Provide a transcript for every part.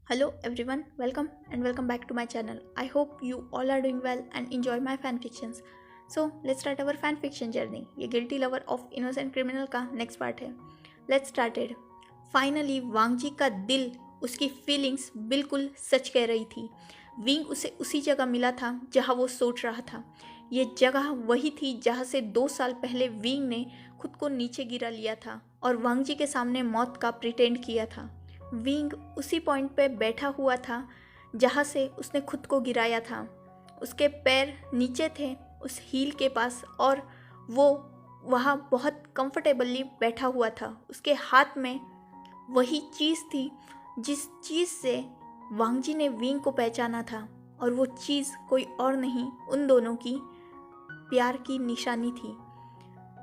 Hello everyone, welcome and welcome back to my channel. I hope you all are doing well and enjoy my fan fictions. So let's start our fan fiction journey. ये guilty lover of innocent criminal का next part है. Let's started. Finally वांगजी का दिल, उसकी feelings बिल्कुल सच कह रही थी. विंग उसे उसी जगह मिला था जहां वो सोच रहा था. ये जगह वही थी जहां से 2 साल पहले विंग ने खुद को नीचे गिरा लिया था और वांगजी के सामने मौत का प्रिटेंड किया था. विंग उसी पॉइंट पे बैठा हुआ था जहाँ से उसने खुद को गिराया था. उसके पैर नीचे थे उस हील के पास और वो वहाँ बहुत कंफर्टेबली बैठा हुआ था. उसके हाथ में वही चीज़ थी जिस चीज़ से वांगजी ने विंग को पहचाना था और वो चीज़ कोई और नहीं, उन दोनों की प्यार की निशानी थी.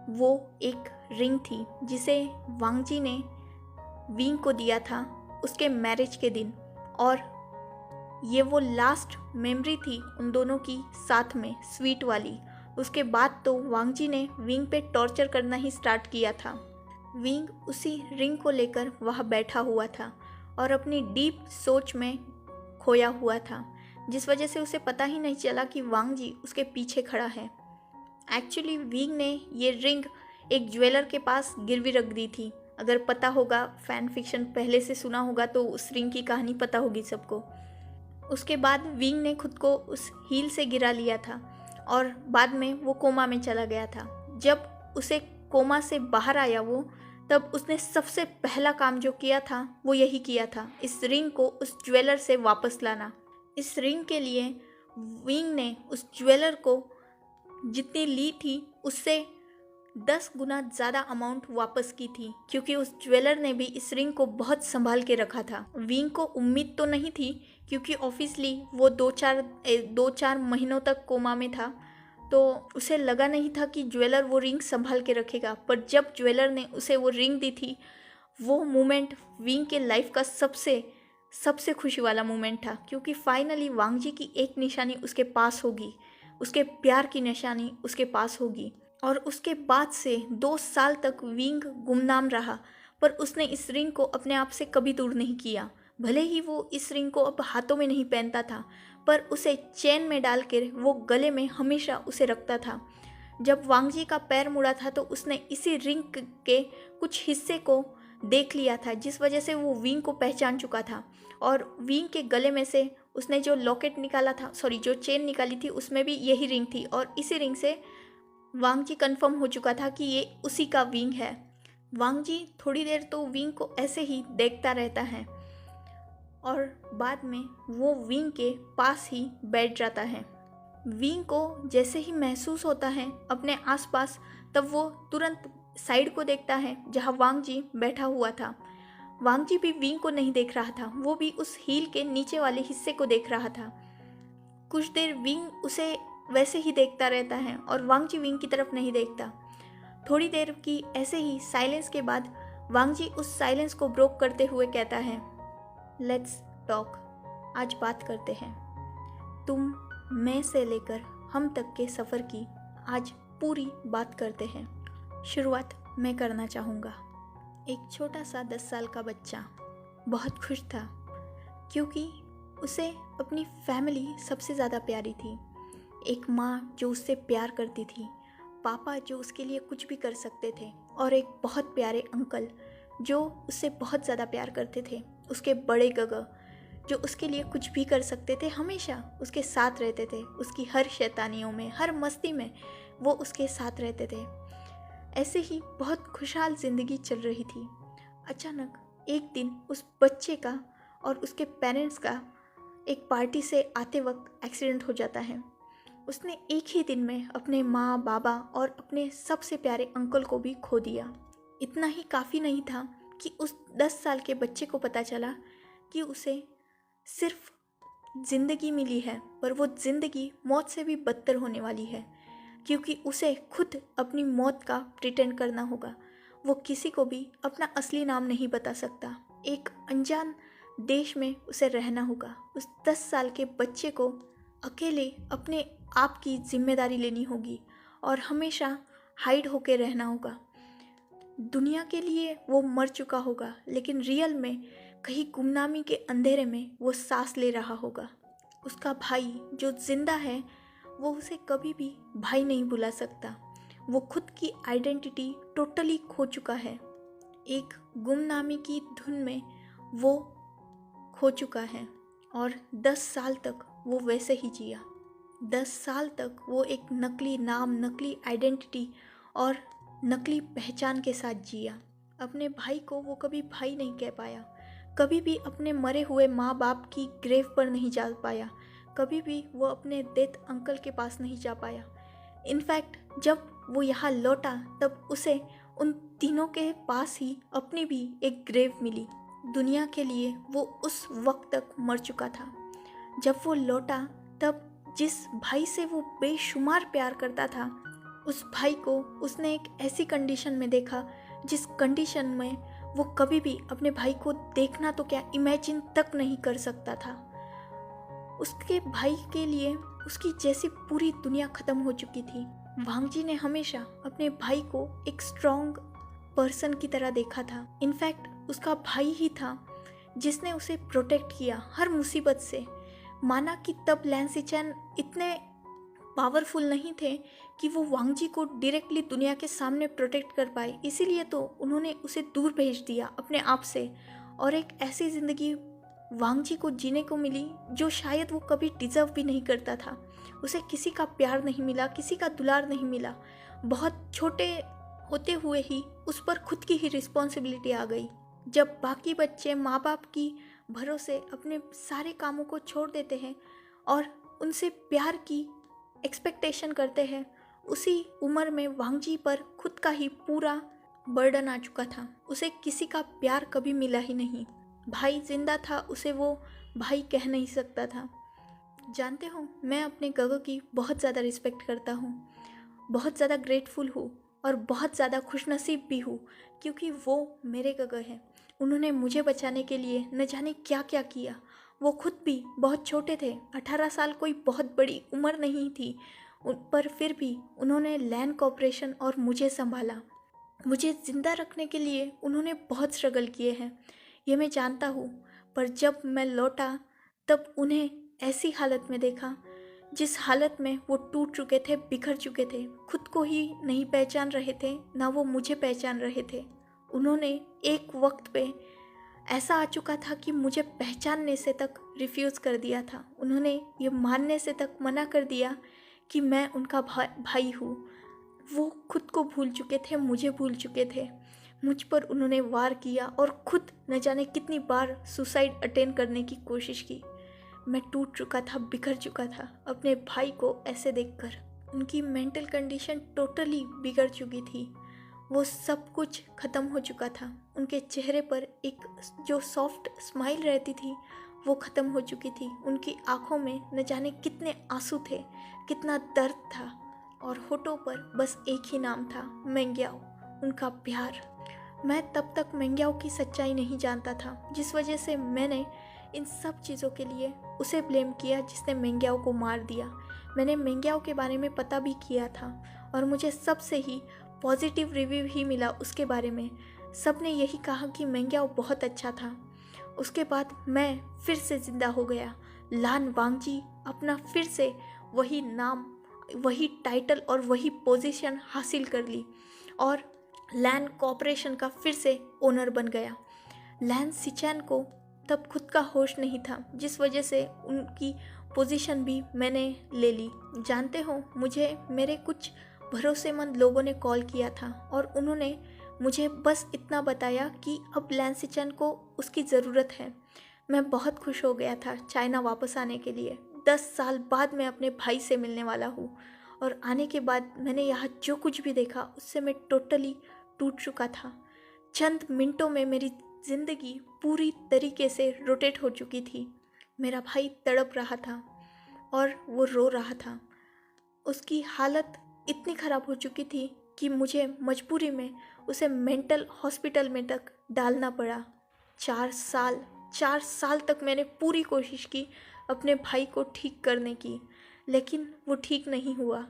वो एक रिंग थी जिसे वांगजी ने विंग को दिया था उसके मैरिज के दिन. और ये वो लास्ट मेमोरी थी उन दोनों की साथ में, स्वीट वाली. उसके बाद तो वांगजी ने विंग पे टॉर्चर करना ही स्टार्ट किया था. विंग उसी रिंग को लेकर वहाँ बैठा हुआ था और अपनी डीप सोच में खोया हुआ था, जिस वजह से उसे पता ही नहीं चला कि वांगजी उसके पीछे खड़ा है. एक्चुअली विंग ने ये रिंग एक ज्वेलर के पास गिरवी रख दी थी. अगर पता होगा, फैन फिक्शन पहले से सुना होगा तो उस रिंग की कहानी पता होगी सबको. उसके बाद विंग ने खुद को उस हील से गिरा लिया था और बाद में वो कोमा में चला गया था. जब उसे कोमा से बाहर आया वो, तब उसने सबसे पहला काम जो किया था वो यही किया था, इस रिंग को उस ज्वेलर से वापस लाना. इस रिंग के लिए विंग ने उस ज्वेलर को जितनी ली थी उससे 10 गुना ज़्यादा अमाउंट वापस की थी, क्योंकि उस ज्वेलर ने भी इस रिंग को बहुत संभाल के रखा था. विंग को उम्मीद तो नहीं थी, क्योंकि ऑब्वियसली वो दो चार महीनों तक कोमा में था, तो उसे लगा नहीं था कि ज्वेलर वो रिंग संभाल के रखेगा. पर जब ज्वेलर ने उसे वो रिंग दी थी, वो मोमेंट विंग के लाइफ का सबसे सबसे खुशी वाला मोमेंट था, क्योंकि फाइनली वांगजी की एक निशानी उसके पास होगी, उसके प्यार की निशानी उसके पास होगी. और उसके बाद से 2 साल तक विंग गुमनाम रहा, पर उसने इस रिंग को अपने आप से कभी दूर नहीं किया. भले ही वो इस रिंग को अब हाथों में नहीं पहनता था, पर उसे चेन में डाल कर वो गले में हमेशा उसे रखता था. जब वांगजी का पैर मुड़ा था तो उसने इसी रिंग के कुछ हिस्से को देख लिया था, जिस वजह से वो विंग को पहचान चुका था. और विंग के गले में से उसने जो लॉकेट निकाला था, सॉरी जो चेन निकाली थी, उसमें भी यही रिंग थी. और इसी रिंग से वांगजी कंफर्म हो चुका था कि ये उसी का विंग है. वांगजी थोड़ी देर तो विंग को ऐसे ही देखता रहता है और बाद में वो विंग के पास ही बैठ जाता है. विंग को जैसे ही महसूस होता है अपने आसपास, तब वो तुरंत साइड को देखता है जहाँ वांगजी बैठा हुआ था. वांगजी भी विंग को नहीं देख रहा था, वो भी उस हील के नीचे वाले हिस्से को देख रहा था. कुछ देर विंग उसे वैसे ही देखता रहता है और वांगजी विंग की तरफ नहीं देखता. थोड़ी देर की ऐसे ही साइलेंस के बाद वांगजी उस साइलेंस को ब्रोक करते हुए कहता है, लेट्स टॉक. आज बात करते हैं. तुम, मैं से लेकर हम तक के सफ़र की आज पूरी बात करते हैं. शुरुआत मैं करना चाहूँगा. एक छोटा सा 10 साल का बच्चा बहुत खुश था, क्योंकि उसे अपनी फैमिली सबसे ज़्यादा प्यारी थी. एक माँ जो उससे प्यार करती थी, पापा जो उसके लिए कुछ भी कर सकते थे, और एक बहुत प्यारे अंकल जो उससे बहुत ज़्यादा प्यार करते थे. उसके बड़े गगा जो उसके लिए कुछ भी कर सकते थे, हमेशा उसके साथ रहते थे. उसकी हर शैतानियों में, हर मस्ती में वो उसके साथ रहते थे. ऐसे ही बहुत खुशहाल ज़िंदगी चल रही थी. अचानक एक दिन उस बच्चे का और उसके पेरेंट्स का एक पार्टी से आते वक्त एक्सीडेंट हो जाता है. उसने एक ही दिन में अपने माँ, बाबा और अपने सबसे प्यारे अंकल को भी खो दिया. इतना ही काफ़ी नहीं था कि उस 10 साल के बच्चे को पता चला कि उसे सिर्फ ज़िंदगी मिली है, पर वो ज़िंदगी मौत से भी बदतर होने वाली है, क्योंकि उसे खुद अपनी मौत का प्रिटेंड करना होगा. वो किसी को भी अपना असली नाम नहीं बता सकता. एक अनजान देश में उसे रहना होगा. उस 10 साल के बच्चे को अकेले अपने आप की जिम्मेदारी लेनी होगी और हमेशा हाइड होके रहना होगा. दुनिया के लिए वो मर चुका होगा, लेकिन रियल में कहीं गुमनामी के अंधेरे में वो सांस ले रहा होगा। उसका भाई जो जिंदा है वो उसे कभी भी भाई नहीं बुला सकता। वो खुद की आइडेंटिटी टोटली खो चुका है। एक गुमनामी की धुन में वो खो चुका है और 10 साल तक वो वैसे ही जिया। 10 साल तक वो एक नकली नाम, नकली आइडेंटिटी और नकली पहचान के साथ जिया। अपने भाई को वो कभी भाई नहीं कह पाया, कभी भी अपने मरे हुए माँ बाप की ग्रेव पर नहीं जा पाया, कभी भी वो अपने डेथ अंकल के पास नहीं जा पाया। इनफैक्ट जब वो यहाँ लौटा तब उसे उन तीनों के पास ही अपनी भी एक ग्रेव मिली। दुनिया के लिए वो उस वक्त तक मर चुका था। जब वो लौटा तब जिस भाई से वो बेशुमार प्यार करता था, उस भाई को उसने एक ऐसी कंडीशन में देखा जिस कंडीशन में वो कभी भी अपने भाई को देखना तो क्या इमेजिन तक नहीं कर सकता था। उसके भाई के लिए उसकी जैसी पूरी दुनिया ख़त्म हो चुकी थी। वांगजी ने हमेशा अपने भाई को एक स्ट्रॉन्ग पर्सन की तरह देखा था। इनफैक्ट उसका भाई ही था जिसने उसे प्रोटेक्ट किया हर मुसीबत से। माना कि तब लैन सिचेन इतने पावरफुल नहीं थे कि वो वांगजी को डायरेक्टली दुनिया के सामने प्रोटेक्ट कर पाए, इसीलिए तो उन्होंने उसे दूर भेज दिया अपने आप से और एक ऐसी ज़िंदगी वांगजी को जीने को मिली जो शायद वो कभी डिज़र्व भी नहीं करता था। उसे किसी का प्यार नहीं मिला, किसी का दुलार नहीं मिला। बहुत छोटे होते हुए ही उस पर खुद की ही रिस्पॉन्सिबिलिटी आ गई। जब बाकी बच्चे माँ बाप की भरोसे अपने सारे कामों को छोड़ देते हैं और उनसे प्यार की एक्सपेक्टेशन करते हैं, उसी उम्र में वांगजी पर खुद का ही पूरा बर्डन आ चुका था। उसे किसी का प्यार कभी मिला ही नहीं। भाई जिंदा था, उसे वो भाई कह नहीं सकता था। जानते हो, मैं अपने गगो की बहुत ज़्यादा रिस्पेक्ट करता हूँ, बहुत ज़्यादा ग्रेटफुल हूँ और बहुत ज़्यादा खुशनसीब भी हूँ क्योंकि वो मेरे गगो हैं। उन्होंने मुझे बचाने के लिए न जाने क्या क्या किया। वो खुद भी बहुत छोटे थे, 18 साल कोई बहुत बड़ी उम्र नहीं थी, पर फिर भी उन्होंने लैंड कॉर्पोरेशन और मुझे संभाला। मुझे ज़िंदा रखने के लिए उन्होंने बहुत स्ट्रगल किए हैं, ये मैं जानता हूँ। पर जब मैं लौटा तब उन्हें ऐसी हालत में देखा जिस हालत में वो टूट चुके थे, बिखर चुके थे, खुद को ही नहीं पहचान रहे थे, ना वो मुझे पहचान रहे थे। उन्होंने एक वक्त पे ऐसा आ चुका था कि मुझे पहचानने से तक रिफ्यूज़ कर दिया था। उन्होंने ये मानने से तक मना कर दिया कि मैं उनका भाई हूँ। वो खुद को भूल चुके थे, मुझे भूल चुके थे। मुझ पर उन्होंने वार किया और खुद न जाने कितनी बार सुसाइड अटेम्प्ट करने की कोशिश की। मैं टूट चुका था, बिखर चुका था अपने भाई को ऐसे देखकर। उनकी मेंटल कंडीशन टोटली बिगड़ चुकी थी। वो सब कुछ ख़त्म हो चुका था। उनके चेहरे पर एक जो सॉफ्ट स्माइल रहती थी वो ख़त्म हो चुकी थी। उनकी आंखों में न जाने कितने आंसू थे, कितना दर्द था और होठों पर बस एक ही नाम था, मेंग्याओ, उनका प्यार। मैं तब तक मेंग्याओ की सच्चाई नहीं जानता था, जिस वजह से मैंने इन सब चीज़ों के लिए उसे ब्लेम किया जिसने मेंग्याओ को मार दिया। मैंने मेंग्याओ के बारे में पता भी किया था और मुझे सबसे ही पॉजिटिव रिव्यू ही मिला उसके बारे में। सब ने यही कहा कि मेंग्याओ बहुत अच्छा था। उसके बाद मैं फिर से ज़िंदा हो गया। लान वांगजी अपना फिर से वही नाम, वही टाइटल और वही पोजीशन हासिल कर ली और लैंड कॉर्पोरेशन का फिर से ओनर बन गया। लैन सिचेन को तब खुद का होश नहीं था, जिस वजह से उनकी पोजीशन भी मैंने ले ली। जानते हो, मुझे मेरे कुछ भरोसेमंद लोगों ने कॉल किया था और उन्होंने मुझे बस इतना बताया कि अब लैन सिचेन को उसकी ज़रूरत है। मैं बहुत खुश हो गया था चाइना वापस आने के लिए। 10 साल बाद मैं अपने भाई से मिलने वाला हूँ और आने के बाद मैंने यहाँ जो कुछ भी देखा उससे मैं टोटली टूट चुका था। चंद मिनटों में मेरी ज़िंदगी पूरी तरीके से रोटेट हो चुकी थी। मेरा भाई तड़प रहा था और वो रो रहा था। उसकी हालत इतनी ख़राब हो चुकी थी कि मुझे मजबूरी में उसे मेंटल हॉस्पिटल में तक डालना पड़ा। 4 साल तक मैंने पूरी कोशिश की अपने भाई को ठीक करने की, लेकिन वो ठीक नहीं हुआ।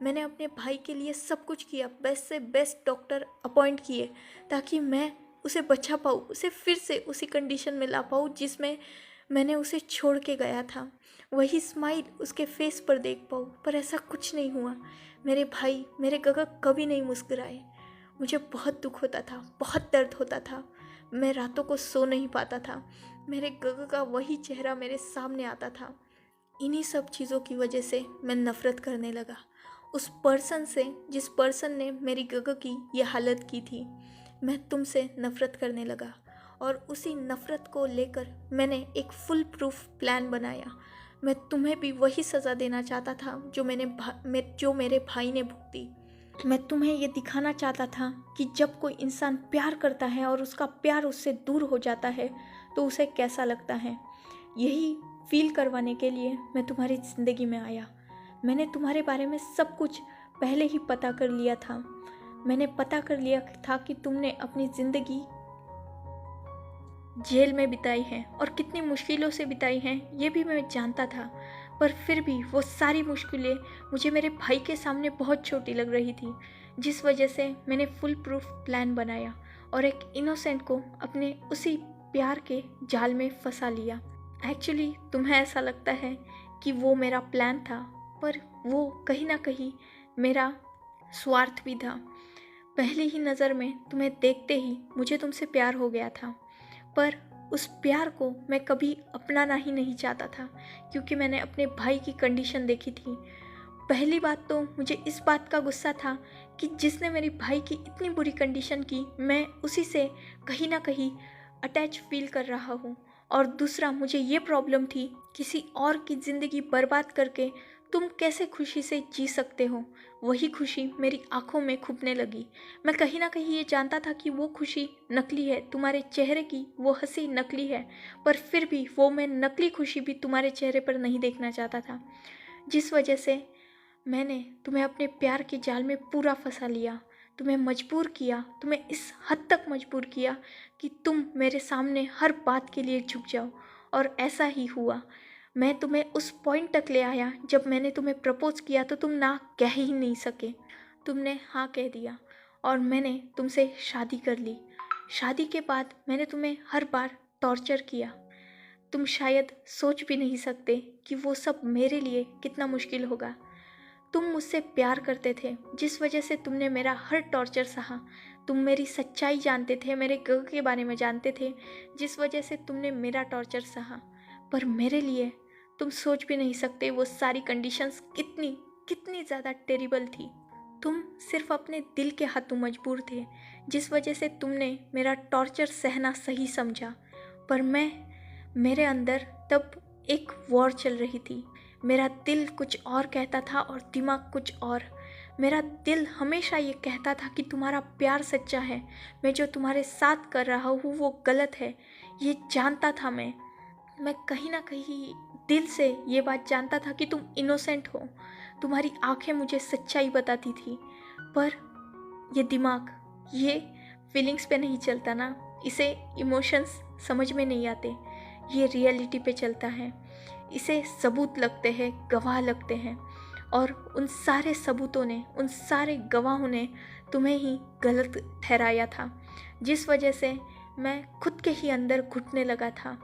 मैंने अपने भाई के लिए सब कुछ किया, बेस्ट से बेस्ट डॉक्टर अपॉइंट किए ताकि मैं उसे बचा पाऊँ, उसे फिर से उसी कंडीशन में ला पाऊँ जिसमें मैंने उसे छोड़ के गया था। वही स्माइल उसके फेस पर देख पाऊँ, पर ऐसा कुछ नहीं हुआ। मेरे भाई, मेरे गगन कभी नहीं मुस्कुराए। मुझे बहुत दुख होता था, बहुत दर्द होता था। मैं रातों को सो नहीं पाता था। मेरे गगन का वही चेहरा मेरे सामने आता था। इन्हीं सब चीज़ों की वजह से मैं नफ़रत करने लगा उस पर्सन से जिस पर्सन ने मेरी गगन की ये हालत की थी। मैं तुमसे नफ़रत करने लगा और उसी नफ़रत को लेकर मैंने एक फुल प्रूफ प्लान बनाया। मैं तुम्हें भी वही सज़ा देना चाहता था जो मेरे भाई ने भुगती। मैं तुम्हें ये दिखाना चाहता था कि जब कोई इंसान प्यार करता है और उसका प्यार उससे दूर हो जाता है तो उसे कैसा लगता है। यही फील करवाने के लिए मैं तुम्हारी ज़िंदगी में आया। मैंने तुम्हारे बारे में सब कुछ पहले ही पता कर लिया था। मैंने पता कर लिया था कि तुमने अपनी ज़िंदगी जेल में बिताई है और कितनी मुश्किलों से बिताई हैं ये भी मैं जानता था। पर फिर भी वो सारी मुश्किलें मुझे मेरे भाई के सामने बहुत छोटी लग रही थी, जिस वजह से मैंने फुल प्रूफ प्लान बनाया और एक इनोसेंट को अपने उसी प्यार के जाल में फंसा लिया। एक्चुअली तुम्हें ऐसा लगता है कि वो मेरा प्लान था, पर वो कहीं ना कहीं मेरा स्वार्थ भी था। पहली ही नज़र में तुम्हें देखते ही मुझे तुमसे प्यार हो गया था, पर उस प्यार को मैं कभी अपनाना ही नहीं चाहता था, क्योंकि मैंने अपने भाई की कंडीशन देखी थी। पहली बात तो मुझे इस बात का गुस्सा था कि जिसने मेरे भाई की इतनी बुरी कंडीशन की, मैं उसी से कहीं ना कहीं अटैच फील कर रहा हूँ। और दूसरा, मुझे ये प्रॉब्लम थी, किसी और की ज़िंदगी बर्बाद करके तुम कैसे खुशी से जी सकते हो। वही खुशी मेरी आंखों में खुपने लगी। मैं कहीं ना कहीं ये जानता था कि वो खुशी नकली है, तुम्हारे चेहरे की वो हंसी नकली है, पर फिर भी वो मैं नकली खुशी भी तुम्हारे चेहरे पर नहीं देखना चाहता था। जिस वजह से मैंने तुम्हें अपने प्यार के जाल में पूरा फंसा लिया, तुम्हें मजबूर किया, तुम्हें इस हद तक मजबूर किया कि तुम मेरे सामने हर बात के लिए झुक जाओ। और ऐसा ही हुआ। मैं तुम्हें उस पॉइंट तक ले आया जब मैंने तुम्हें प्रपोज किया तो तुम ना कह ही नहीं सके, तुमने हाँ कह दिया और मैंने तुमसे शादी कर ली। शादी के बाद मैंने तुम्हें हर बार टॉर्चर किया। तुम शायद सोच भी नहीं सकते कि वो सब मेरे लिए कितना मुश्किल होगा। तुम मुझसे प्यार करते थे, जिस वजह से तुमने मेरा हर टॉर्चर सहा। तुम मेरी सच्चाई जानते थे, मेरे गर्व के बारे में जानते थे, जिस वजह से तुमने मेरा टॉर्चर सहा। पर मेरे लिए तुम सोच भी नहीं सकते वो सारी कंडीशंस कितनी कितनी ज़्यादा टेरिबल थी। तुम सिर्फ अपने दिल के हाथों मजबूर थे, जिस वजह से तुमने मेरा टॉर्चर सहना सही समझा। पर मेरे अंदर तब एक वॉर चल रही थी। मेरा दिल कुछ और कहता था और दिमाग कुछ और। मेरा दिल हमेशा ये कहता था कि तुम्हारा प्यार सच्चा है, मैं जो तुम्हारे साथ कर रहा हूँ वो गलत है। ये जानता था मैं कहीं ना कहीं दिल से ये बात जानता था कि तुम इनोसेंट हो। तुम्हारी आंखें मुझे सच्चाई बताती थी, पर ये दिमाग ये फीलिंग्स पे नहीं चलता ना, इसे इमोशंस समझ में नहीं आते, ये रियलिटी पे चलता है। इसे सबूत लगते हैं, गवाह लगते हैं, और उन सारे सबूतों ने, उन सारे गवाहों ने तुम्हें ही गलत ठहराया था, जिस वजह से मैं खुद के ही अंदर घुटने लगा था।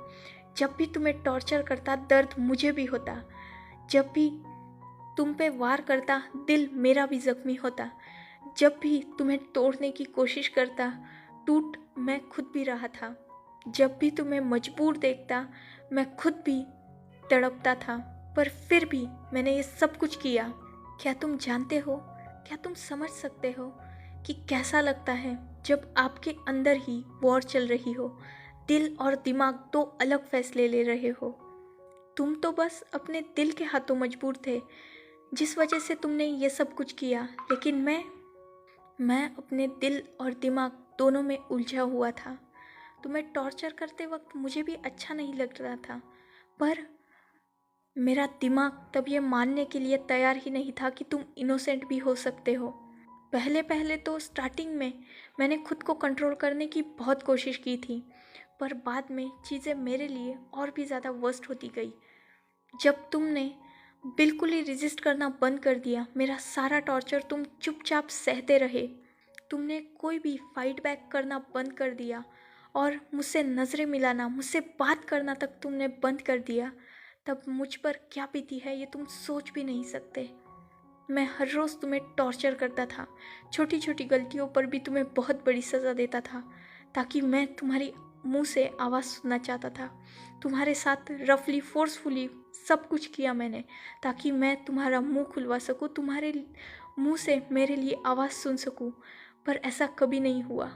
जब भी तुम्हें टॉर्चर करता दर्द मुझे भी होता, जब भी तुम पे वार करता दिल मेरा भी जख्मी होता, जब भी तुम्हें तोड़ने की कोशिश करता टूट मैं खुद भी रहा था, जब भी तुम्हें मजबूर देखता मैं खुद भी तड़पता था। पर फिर भी मैंने ये सब कुछ किया। क्या तुम जानते हो, क्या तुम समझ सकते हो कि कैसा लगता है जब आपके अंदर ही वॉर चल रही हो, दिल और दिमाग दो अलग फैसले ले रहे हो। तुम तो बस अपने दिल के हाथों मजबूर थे, जिस वजह से तुमने ये सब कुछ किया, लेकिन मैं अपने दिल और दिमाग दोनों में उलझा हुआ था। तुम्हें टॉर्चर करते वक्त मुझे भी अच्छा नहीं लग रहा था, पर मेरा दिमाग तब ये मानने के लिए तैयार ही नहीं था कि तुम इनोसेंट भी हो सकते हो। पहले पहले तो स्टार्टिंग में मैंने खुद को कंट्रोल करने की बहुत कोशिश की थी, पर बाद में चीज़ें मेरे लिए और भी ज़्यादा वर्स्ट होती गई। जब तुमने बिल्कुल ही रेजिस्ट करना बंद कर दिया, मेरा सारा टॉर्चर तुम चुपचाप सहते रहे, तुमने कोई भी फाइट बैक करना बंद कर दिया और मुझसे नज़रें मिलाना, मुझसे बात करना तक तुमने बंद कर दिया, तब मुझ पर क्या बीती है ये तुम सोच भी नहीं सकते। मैं हर रोज़ तुम्हें टॉर्चर करता था, छोटी छोटी गलतियों पर भी तुम्हें बहुत बड़ी सज़ा देता था, ताकि मैं तुम्हारी मुंह से आवाज़ सुनना चाहता था। तुम्हारे साथ रफली फोर्सफुली सब कुछ किया मैंने, ताकि मैं तुम्हारा मुंह खुलवा सकूं, तुम्हारे मुंह से मेरे लिए आवाज़ सुन सकूं, पर ऐसा कभी नहीं हुआ।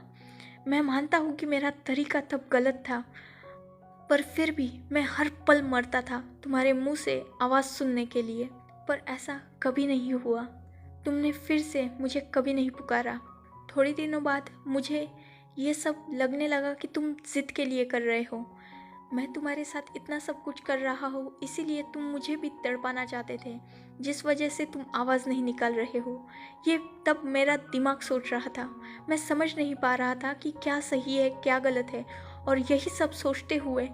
मैं मानता हूँ कि मेरा तरीका तब गलत था, पर फिर भी मैं हर पल मरता था तुम्हारे मुंह से आवाज़ सुनने के लिए। पर ऐसा कभी नहीं हुआ, तुमने फिर से मुझे कभी नहीं पुकारा। थोड़े दिनों बाद मुझे ये सब लगने लगा कि तुम जिद के लिए कर रहे हो। मैं तुम्हारे साथ इतना सब कुछ कर रहा हूँ, इसीलिए तुम मुझे भी तड़पाना चाहते थे, जिस वजह से तुम आवाज़ नहीं निकाल रहे हो। ये तब मेरा दिमाग सोच रहा था, मैं समझ नहीं पा रहा था कि क्या सही है क्या गलत है, और यही सब सोचते हुए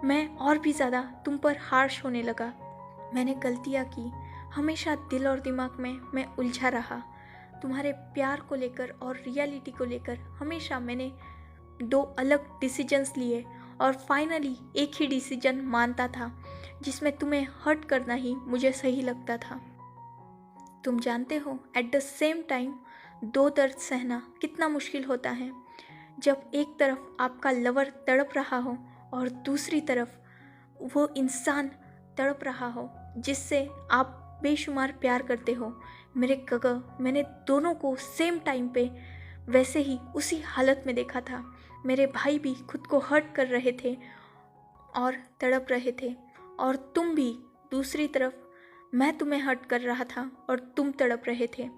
मैं और भी ज़्यादा तुम पर हार्श होने लगा। मैंने गलतियाँ की, हमेशा दिल और दिमाग में मैं उलझा रहा। तुम्हारे प्यार को लेकर और रियलिटी को लेकर हमेशा मैंने दो अलग डिसीजंस लिए, और फाइनली एक ही डिसीजन मानता था, जिसमें तुम्हें हर्ट करना ही मुझे सही लगता था। तुम जानते हो, एट द सेम टाइम दो दर्द सहना कितना मुश्किल होता है, जब एक तरफ आपका लवर तड़प रहा हो और दूसरी तरफ वो इंसान तड़प रहा हो जिससे आप बेशुमार प्यार करते हो। मेरे गगन, मैंने दोनों को सेम टाइम पे वैसे ही उसी हालत में देखा था। मेरे भाई भी खुद को हर्ट कर रहे थे और तड़प रहे थे, और तुम भी दूसरी तरफ, मैं तुम्हें हर्ट कर रहा था और तुम तड़प रहे थे।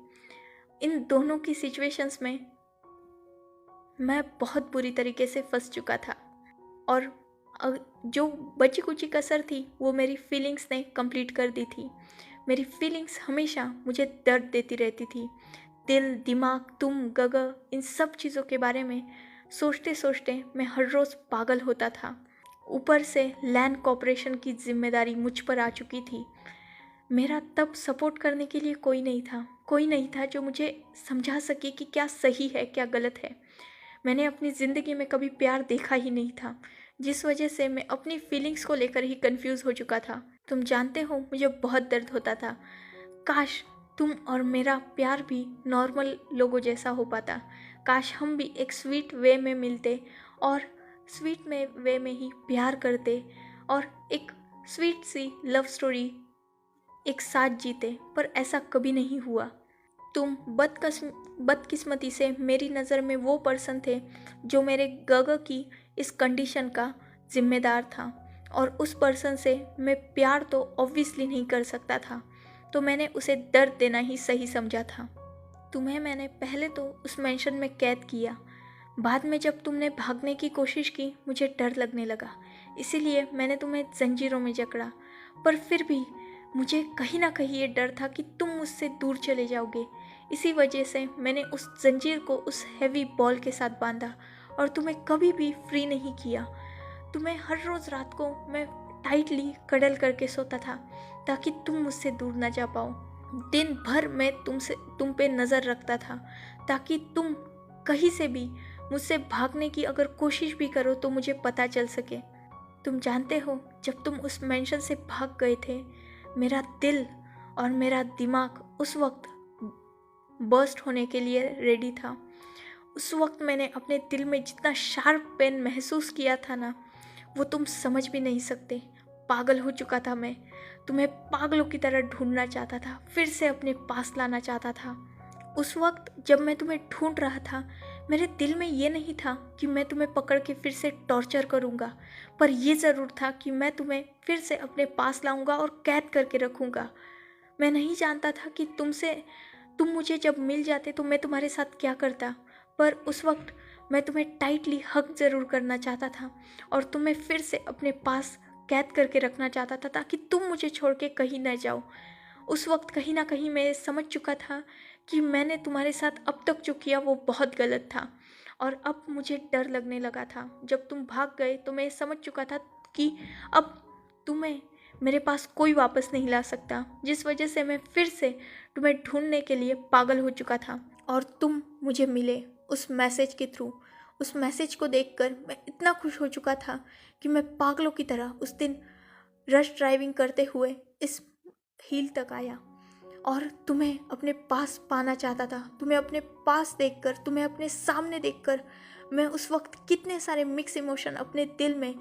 इन दोनों की सिचुएशंस में मैं बहुत बुरी तरीके से फंस चुका था, और जो बची कुची कसर थी वो मेरी फीलिंग्स ने कंप्लीट कर दी थी। मेरी फीलिंग्स हमेशा मुझे दर्द देती रहती थी। दिल, दिमाग, तुम, गग, इन सब चीज़ों के बारे में सोचते सोचते मैं हर रोज़ पागल होता था। ऊपर से लैंड कॉर्पोरेशन की जिम्मेदारी मुझ पर आ चुकी थी। मेरा तब सपोर्ट करने के लिए कोई नहीं था जो मुझे समझा सके कि क्या सही है क्या गलत है। मैंने अपनी ज़िंदगी में कभी प्यार देखा ही नहीं था, जिस वजह से मैं अपनी फीलिंग्स को लेकर ही कंफ्यूज हो चुका था। तुम जानते हो, मुझे बहुत दर्द होता था। काश तुम और मेरा प्यार भी नॉर्मल लोगों जैसा हो पाता। काश हम भी एक स्वीट वे में मिलते और स्वीट में वे में ही प्यार करते, और एक स्वीट सी लव स्टोरी एक साथ जीते, पर ऐसा कभी नहीं हुआ। तुम बदकिस्मती से मेरी नज़र में वो पर्सन थे जो मेरे गग की इस कंडीशन का जिम्मेदार था, और उस पर्सन से मैं प्यार तो ऑब्वियसली नहीं कर सकता था, तो मैंने उसे दर्द देना ही सही समझा था। तुम्हें मैंने पहले तो उस मेंशन में कैद किया, बाद में जब तुमने भागने की कोशिश की मुझे डर लगने लगा, इसीलिए मैंने तुम्हें जंजीरों में जकड़ा। पर फिर भी मुझे कहीं ना कहीं ये डर था कि तुम मुझसे दूर चले जाओगे। इसी वजह से मैंने उस जंजीर को उस हैवी बॉल के साथ बांधा और तुम्हें कभी भी फ्री नहीं किया। तुम्हें हर रोज़ रात को मैं टाइटली कडल करके सोता था, ताकि तुम मुझसे दूर ना जा पाओ। दिन भर मैं तुम पे नज़र रखता था, ताकि तुम कहीं से भी मुझसे भागने की अगर कोशिश भी करो तो मुझे पता चल सके। तुम जानते हो, जब तुम उस मेंशन से भाग गए थे, मेरा दिल और मेरा दिमाग उस वक्त बर्स्ट होने के लिए रेडी था। उस वक्त मैंने अपने दिल में जितना शार्प पेन महसूस किया था ना, वो तुम समझ भी नहीं सकते। पागल हो चुका था मैं, तुम्हें पागलों की तरह ढूंढना चाहता था, फिर से अपने पास लाना चाहता था। उस वक्त जब मैं तुम्हें ढूंढ रहा था, मेरे दिल में ये नहीं था कि मैं तुम्हें पकड़ के फिर से टॉर्चर करूँगा, पर यह ज़रूर था कि मैं तुम्हें फिर से अपने पास लाऊंगा और कैद करके रखूँगा। मैं नहीं जानता था कि तुम मुझे जब मिल जाते तो मैं तुम्हारे साथ क्या करता, पर उस वक्त मैं तुम्हें टाइटली हग ज़रूर करना चाहता था और तुम्हें फिर से अपने पास कैद करके रखना चाहता था, ताकि तुम मुझे छोड़ के कहीं न जाओ। उस वक्त कहीं ना कहीं मैं समझ चुका था कि मैंने तुम्हारे साथ अब तक जो किया वो बहुत गलत था, और अब मुझे डर लगने लगा था। जब तुम भाग गए तो मैं समझ चुका था कि अब तुम्हें मेरे पास कोई वापस नहीं ला सकता, जिस वजह से मैं फिर से तुम्हें ढूंढने के लिए पागल हो चुका था। और तुम मुझे मिले उस मैसेज के थ्रू। उस मैसेज को देखकर मैं इतना खुश हो चुका था कि मैं पागलों की तरह उस दिन रश ड्राइविंग करते हुए इस हिल तक आया और तुम्हें अपने पास पाना चाहता था। तुम्हें अपने पास देखकर, तुम्हें अपने सामने देखकर मैं उस वक्त कितने सारे मिक्स इमोशन अपने दिल में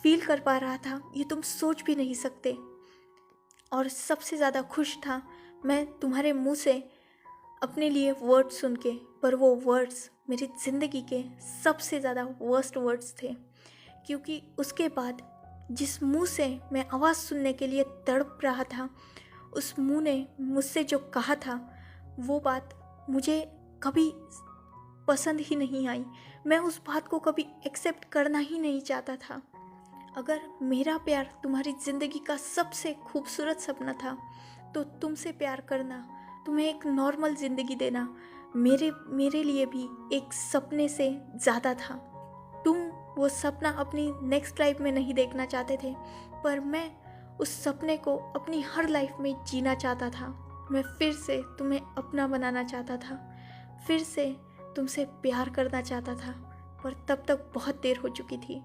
फील कर पा रहा था, ये तुम सोच भी नहीं सकते। और सबसे ज़्यादा खुश था मैं तुम्हारे मुंह से अपने लिए वर्ड्स सुन के, पर वो वर्ड्स मेरी ज़िंदगी के सबसे ज़्यादा वर्स्ट वर्ड्स थे। क्योंकि उसके बाद जिस मुंह से मैं आवाज़ सुनने के लिए तड़प रहा था, उस मुंह ने मुझसे जो कहा था वो बात मुझे कभी पसंद ही नहीं आई। मैं उस बात को कभी एक्सेप्ट करना ही नहीं चाहता था। अगर मेरा प्यार तुम्हारी ज़िंदगी का सबसे खूबसूरत सपना था तो तुमसे प्यार करना, तुम्हें एक नॉर्मल ज़िंदगी देना मेरे लिए भी एक सपने से ज़्यादा था। तुम वो सपना अपनी नेक्स्ट लाइफ में नहीं देखना चाहते थे, पर मैं उस सपने को अपनी हर लाइफ में जीना चाहता था। मैं फिर से तुम्हें अपना बनाना चाहता था, फिर से तुमसे प्यार करना चाहता था, पर तब तक बहुत देर हो चुकी थी।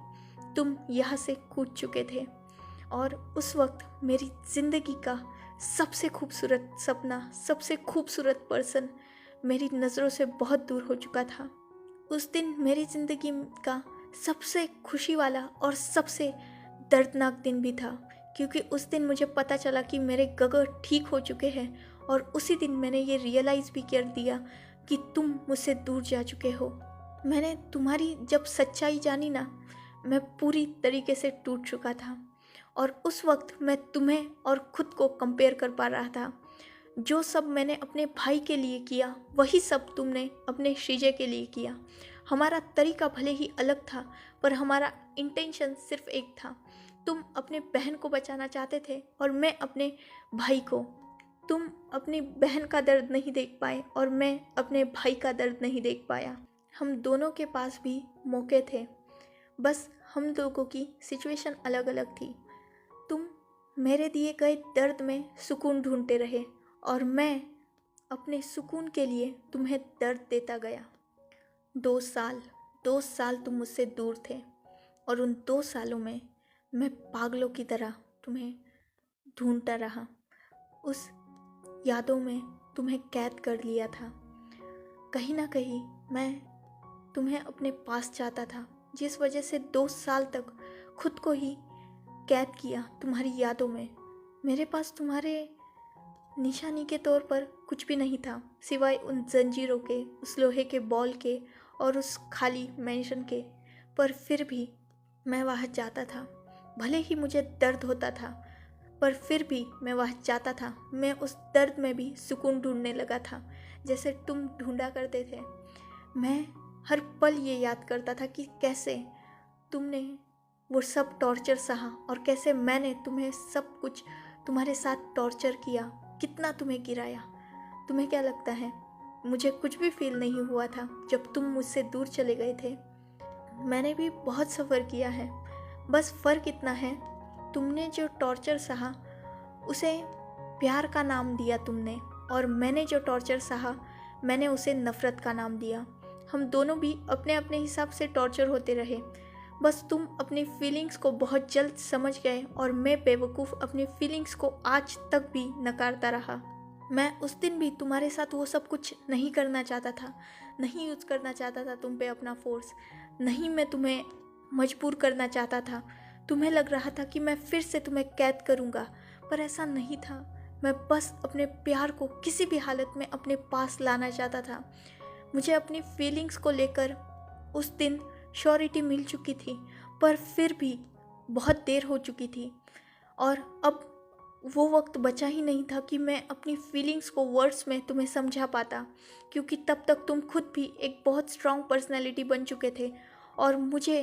तुम यहाँ से कूद चुके थे और उस वक्त मेरी ज़िंदगी का सबसे खूबसूरत सपना, सबसे खूबसूरत पर्सन मेरी नज़रों से बहुत दूर हो चुका था। उस दिन मेरी ज़िंदगी का सबसे खुशी वाला और सबसे दर्दनाक दिन भी था, क्योंकि उस दिन मुझे पता चला कि मेरे गगर ठीक हो चुके हैं और उसी दिन मैंने ये रियलाइज़ भी कर दिया कि तुम मुझसे दूर जा चुके हो। मैंने तुम्हारी जब सच्चाई जानी ना, मैं पूरी तरीके से टूट चुका था और उस वक्त मैं तुम्हें और ख़ुद को कंपेयर कर पा रहा था। जो सब मैंने अपने भाई के लिए किया वही सब तुमने अपने श्रीजय के लिए किया। हमारा तरीका भले ही अलग था, पर हमारा इंटेंशन सिर्फ एक था। तुम अपने बहन को बचाना चाहते थे और मैं अपने भाई को। तुम अपनी बहन का दर्द नहीं देख पाए और मैं अपने भाई का दर्द नहीं देख पाया। हम दोनों के पास भी मौके थे, बस हम लोगों की सिचुएशन अलग अलग थी। तुम मेरे दिए गए दर्द में सुकून ढूंढते रहे और मैं अपने सुकून के लिए तुम्हें दर्द देता गया। 2 साल तुम मुझसे दूर थे और उन 2 सालों में मैं पागलों की तरह तुम्हें ढूंढता रहा। उस यादों में तुम्हें कैद कर लिया था। कहीं ना कहीं मैं तुम्हें अपने पास चाहता था, जिस वजह से 2 साल तक खुद को ही कैद किया तुम्हारी यादों में। मेरे पास तुम्हारे निशानी के तौर पर कुछ भी नहीं था, सिवाय उन जंजीरों के, उस लोहे के बॉल के और उस खाली मेंशन के। पर फिर भी मैं वहाँ जाता था, भले ही मुझे दर्द होता था, पर फिर भी मैं वहाँ जाता था। मैं उस दर्द में भी सुकून ढूंढने लगा था, जैसे तुम ढूंढा करते थे। मैं हर पल ये याद करता था कि कैसे तुमने वो सब टॉर्चर सहा और कैसे मैंने तुम्हें सब कुछ तुम्हारे साथ टॉर्चर किया, कितना तुम्हें गिराया। तुम्हें क्या लगता है मुझे कुछ भी फील नहीं हुआ था जब तुम मुझसे दूर चले गए थे? मैंने भी बहुत सफ़र किया है, बस फ़र्क इतना है तुमने जो टॉर्चर सहा उसे प्यार का नाम दिया तुमने, और मैंने जो टॉर्चर सहा मैंने उसे नफ़रत का नाम दिया। हम दोनों भी अपने अपने हिसाब से टॉर्चर होते रहे, बस तुम अपनी फीलिंग्स को बहुत जल्द समझ गए और मैं बेवकूफ़ अपनी फीलिंग्स को आज तक भी नकारता रहा। मैं उस दिन भी तुम्हारे साथ वो सब कुछ नहीं करना चाहता था, नहीं यूज़ करना चाहता था तुम पे अपना फोर्स, नहीं मैं तुम्हें मजबूर करना चाहता था। तुम्हें लग रहा था कि मैं फिर से तुम्हें कैद करूँगा, पर ऐसा नहीं था। मैं बस अपने प्यार को किसी भी हालत में अपने पास लाना चाहता था। मुझे अपनी फीलिंग्स को लेकर उस दिन श्योरिटी मिल चुकी थी, पर फिर भी बहुत देर हो चुकी थी और अब वो वक्त बचा ही नहीं था कि मैं अपनी फीलिंग्स को वर्ड्स में तुम्हें समझा पाता, क्योंकि तब तक तुम खुद भी एक बहुत स्ट्रॉन्ग पर्सनैलिटी बन चुके थे और मुझे